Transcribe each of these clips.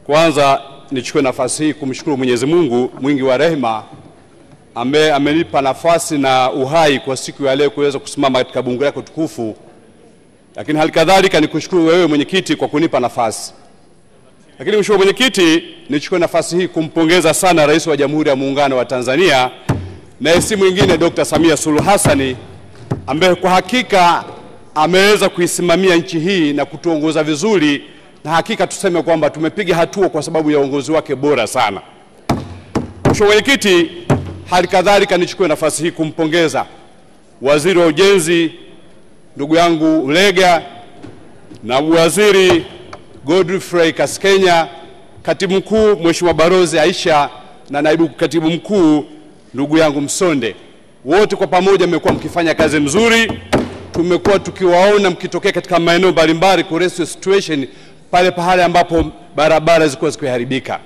Kwanza nichukue nafasi hii kumshukuru Mwenyezi Mungu mwingi wa rehema ambaye amenipa nafasi na uhai kwa siku ya leo kuweza kusimama katika bunge lako tukufu. Lakini hali kadhalika nikushukuru wewe mwenyekiti kwa kunipa nafasi. Lakini mheshimiwa mwenyekiti, nichukue nafasi hii kumpongeza sana Rais wa Jamhuri ya Muungano wa Tanzania na si mwingine Dr. Samia Suluhu Hassan ambaye kwa hakika ameweza kuisimamia nchi hii na kutuongoza vizuri, na hakika tuseme kwamba tumepiga hatua kwa sababu ya uongozi wake bora sana. Mheshimiwa mwenyekiti, hali kadhalika nichukue nafasi hii kumpongeza Waziri wa Ujenzi ndugu yangu Ulega na Waziri Godfrey Kaskenya, Katibu Mkuu Mheshimiwa Barozi Aisha na Naibu Katibu Mkuu ndugu yangu Msonde. Wote kwa pamoja mmekuwa mkifanya kazi mzuri. Tumekuwa tukiwaona mkitokea katika maeneo mbalimbali ku rescue situation pale ambapo barabara zilikuwa zikiharibika.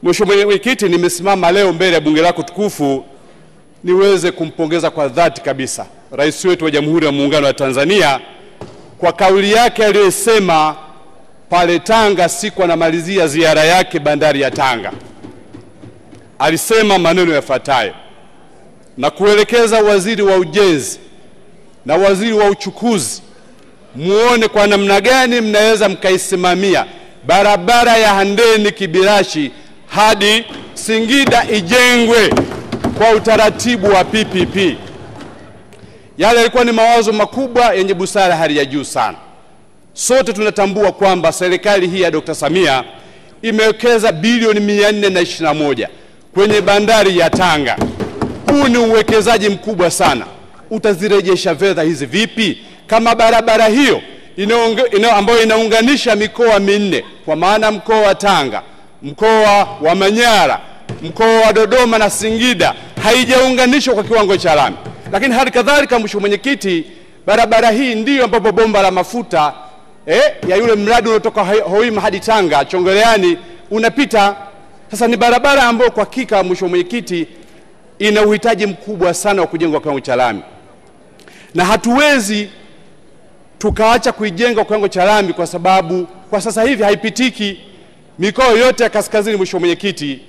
Mheshimiwa mwenyekiti, nimesimama leo mbele ya bunge lako tukufu niweze kumpongeza kwa dhati kabisa Rais wetu wa Jamhuri ya Muungano wa Tanzania kwa kauli yake aliyosema pale Tanga siku anamalizia ziara yake bandari ya Tanga. Alisema maneno yafuatayo na kuelekeza Waziri wa Ujenzi na Waziri wa Uchukuzi muone kwa namna gani mnaweza mkaisimamia barabara ya Handeni Kibirashi hadi Singida ijengwe kwa utaratibu wa PPP. Yale yalikuwa ni mawazo makubwa yenye busara hali ya juu sana. Sote tunatambua kwamba serikali hii ya Dr. Samia imewekeza bilioni 421 kwenye bandari ya Tanga. Huu ni uwekezaji mkubwa sana. Utazirejesha fedha hizi vipi kama barabara hiyo ambayo inaunganisha mikoa minne, kwa maana mkoa wa Tanga, mkoa wa Manyara, mkoa wa Dodoma na Singida haijaunganishwa kwa kiwango cha lami? Lakini hali kadhalika mheshimiwa mwenyekiti, barabara hii ndiyo ambapo bomba la mafuta ya yule mradi unaotoka Hoima hadi Tanga Chongoleani unapita. Sasa ni barabara ambayo kwa hakika mheshimiwa mwenyekiti ina uhitaji mkubwa sana wa kujengwa kwa kiwango cha lami, na hatuwezi tukaacha kuijenga kwa kiwango cha lami kwa sababu kwa sasa hivi haipitiki. Mikoa yote ya kaskazini mheshimiwa mwenyekiti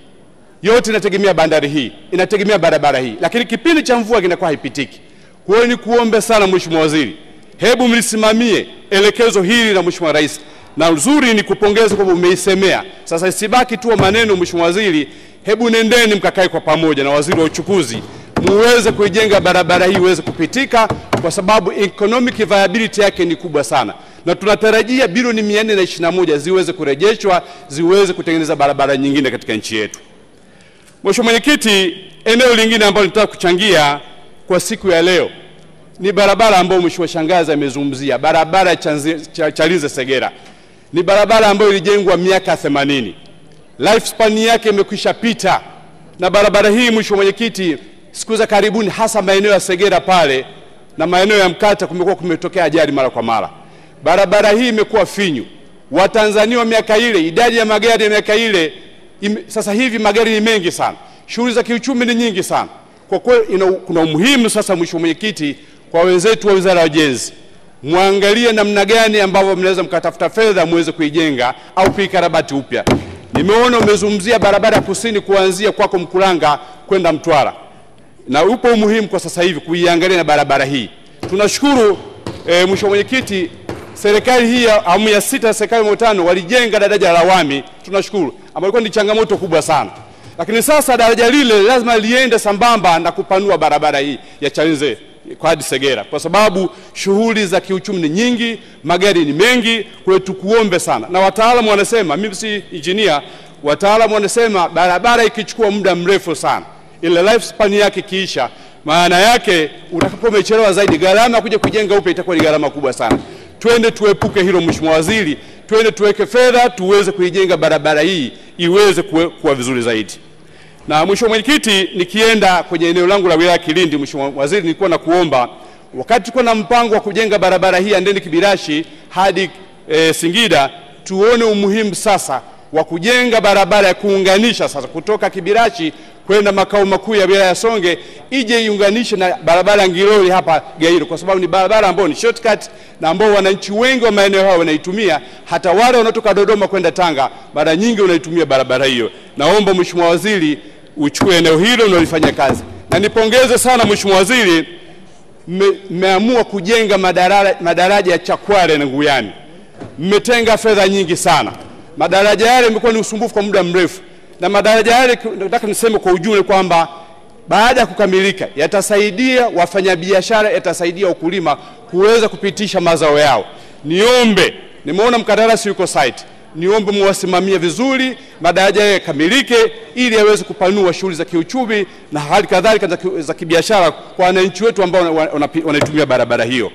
yote inategemea bandari hii, inategemea barabara hii, lakini kipindi cha mvua kinakuwa haipitiki. Kwa hiyo ni kuombe sana mheshimiwa waziri, hebu mlisimamie elekezo hili na mheshimiwa rais, na uzuri ni kupongeza kwa umeisemea. Sasa isibaki tu maneno mheshimiwa waziri, hebu nendeni mkakae kwa pamoja na Waziri wa Uchukuzi muweze kuijenga barabara hii iweze kupitika, kwa sababu economic viability yake ni kubwa sana, na tunatarajia bilioni 421 ziweze kurejeshwa ziweze kutengeneza barabara nyingine katika nchi yetu. Mheshimiwa mwenyekiti, eneo lingine ambalo nataka kuchangia kwa siku ya leo ni barabara ambayo mheshimiwa shangazi amezungumzia, barabara ya Chalinze Segera. Ni barabara ambayo ilijengwa miaka 80. Lifespan yake imekwisha pita, na barabara hii mheshimiwa mwenyekiti siku za karibuni hasa maeneo ya Segera pale na maeneo ya Mkata kumetokea ajali mara kwa mara. Barabara hii imekuwa finyu. Watanzania wa miaka ile, idadi ya magari ya miaka ile, sasa hivi magari ni mengi sana. Shughuli za kiuchumi ni nyingi sana. Kwa kweli kuna umuhimu sasa mheshimiwa mwenyekiti kwa wenzetu wa Wizara ya Ujenzi muangalie namna gani ambavyo mnaweza mkatafuta fedha muweze kuijenga au kuikarabati upya. Nimeona umezungumzia barabara kusini kuanzia kwako Mkulanga kwenda Mtwara, na upo umuhimu kwa sasa hivi kuiangalia na barabara hii. Tunashukuru mheshimiwa mwenyekiti, serikali hii ya awamu ya 6 na serikali ya 5 walijenga daraja la Wami, tunashukuru, ambayo ilikuwa ni changamoto kubwa sana. Lakini sasa daraja lile lazima liende sambamba na kupanua barabara hii ya Chalinze kwa hadi Segera, kwa sababu shughuli za kiuchumi ni nyingi, magari ni mengi. Kwa hiyo tukuombe sana, na wataalamu wanasema, mimi si engineer, wataalamu wanasema barabara ikichukua muda mrefu sana, ile lifespan yake kiisha, maana yake utakapomechelewa zaidi gharama kuja kujenga upya itakuwa ni gharama kubwa sana. Twende tuepuke hilo mheshimiwa waziri, twende tuweke fedha tuweze kuijenga barabara hii iweze kuwa vizuri zaidi. Na mheshimiwa mwenyekiti, nikienda kwenye eneo langu la wilaya Kilindi, mheshimiwa waziri, nilikuwa na kuomba wakati tuko na mpango wa kujenga barabara hii Handeni Kibirashi hadi Singida, tuone umuhimu sasa wa kujenga barabara ya kuunganisha sasa kutoka Kibirashi kwenda makao makuu ya wilaya ya Songwe ije iunganishe na barabara Ngiloli hapa Gairo, kwa sababu ni barabara ambayo ni shortcut na ambao wananchi wengi wa maeneo hao wanaitumia. Hata wale wanaotoka Dodoma kwenda Tanga mara nyingi wanaitumia barabara hiyo. Naomba Mheshimiwa Waziri uchukue eneo hilo na ulifanye kazi. Na nipongeze sana Mheshimiwa Waziri, mmeamua kujenga madaraja ya Chakwale na Nguyani. Mmetenga fedha nyingi sana. Madaraja yale yamekuwa ni usumbufu kwa muda mrefu. Na madaraja yale nataka niseme kwa ujumla kwamba baada ya kukamilika yatasaidia wafanyabiashara, yatasaidia wakulima kuweza kupitisha mazao yao. Niombe, nimeona mkandarasi yuko site, niombe muwasimamie vizuri madaraja yale yakamilike ili yaweze kupanua shughuli za kiuchumi na hali kadhalika za kibiashara kwa wananchi wetu ambao wanaitumia barabara hiyo.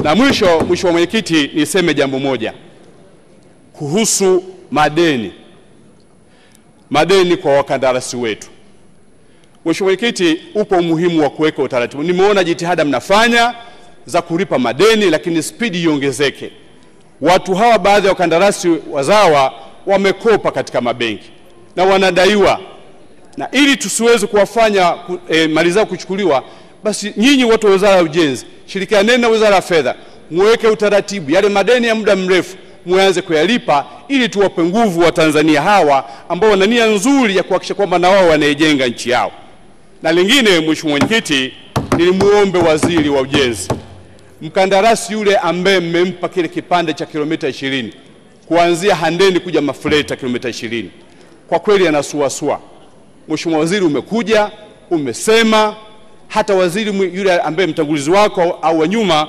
Na mwisho mwenyekiti, niseme jambo moja kuhusu madeni kwa wakandarasi wetu. Mheshimiwa Mwenyekiti, upo umuhimu wa kuweka utaratibu. Nimeona jitihada mnafanya za kulipa madeni, lakini spidi iongezeke. Watu hawa, baadhi ya wakandarasi wazawa wamekopa katika mabenki na wanadaiwa, na ili tusiweze kuwafanya mali zao kuchukuliwa, basi nyinyi watu wa Wizara ya Ujenzi shirikianeni na Wizara ya Fedha, muweke utaratibu yale madeni ya muda mrefu muanze kuyalipa ili tuwape nguvu wa Tanzania hawa ambao wana nia nzuri ya kuhakikisha kwamba na wao wanaijenga nchi yao. Na lingine, Mheshimiwa Mwenyekiti, nilimuombe Waziri wa Ujenzi, mkandarasi yule ambaye mmempa kile kipande cha kilomita 20 kuanzia Handeni kuja Mafuleta kilomita 20, kwa kweli anasuasua. Mheshimiwa Waziri, umekuja umesema, hata waziri yule ambaye mtangulizi wako au wa nyuma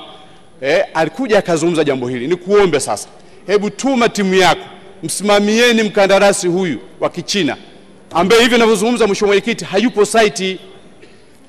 alikuja akazungumza jambo hili. Nikuombe sasa, hebu tuma timu yako, msimamieni mkandarasi huyu wa Kichina ambaye hivi ninavyozungumza Mheshimiwa Mwenyekiti hayupo site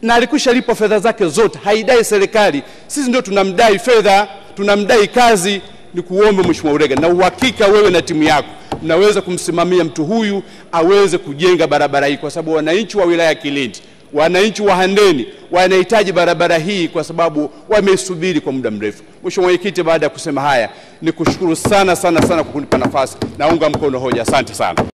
na alikushalipwa fedha zake zote, haidai serikali. Sisi ndio tunamdai fedha, tunamdai kazi. Nikuombe Mheshimiwa Ulega, na uhakika wewe na timu yako mnaweza kumsimamia mtu huyu aweze kujenga barabara hii, kwa sababu wananchi wa wilaya ya Kilindi, wananchi wa Handeni wanahitaji barabara hii kwa sababu wameisubiri kwa muda mrefu. Mheshimiwa Mwenyekiti, baada ya kusema haya, nikushukuru sana kwa kunipa nafasi. Naunga mkono hoja. Asante sana.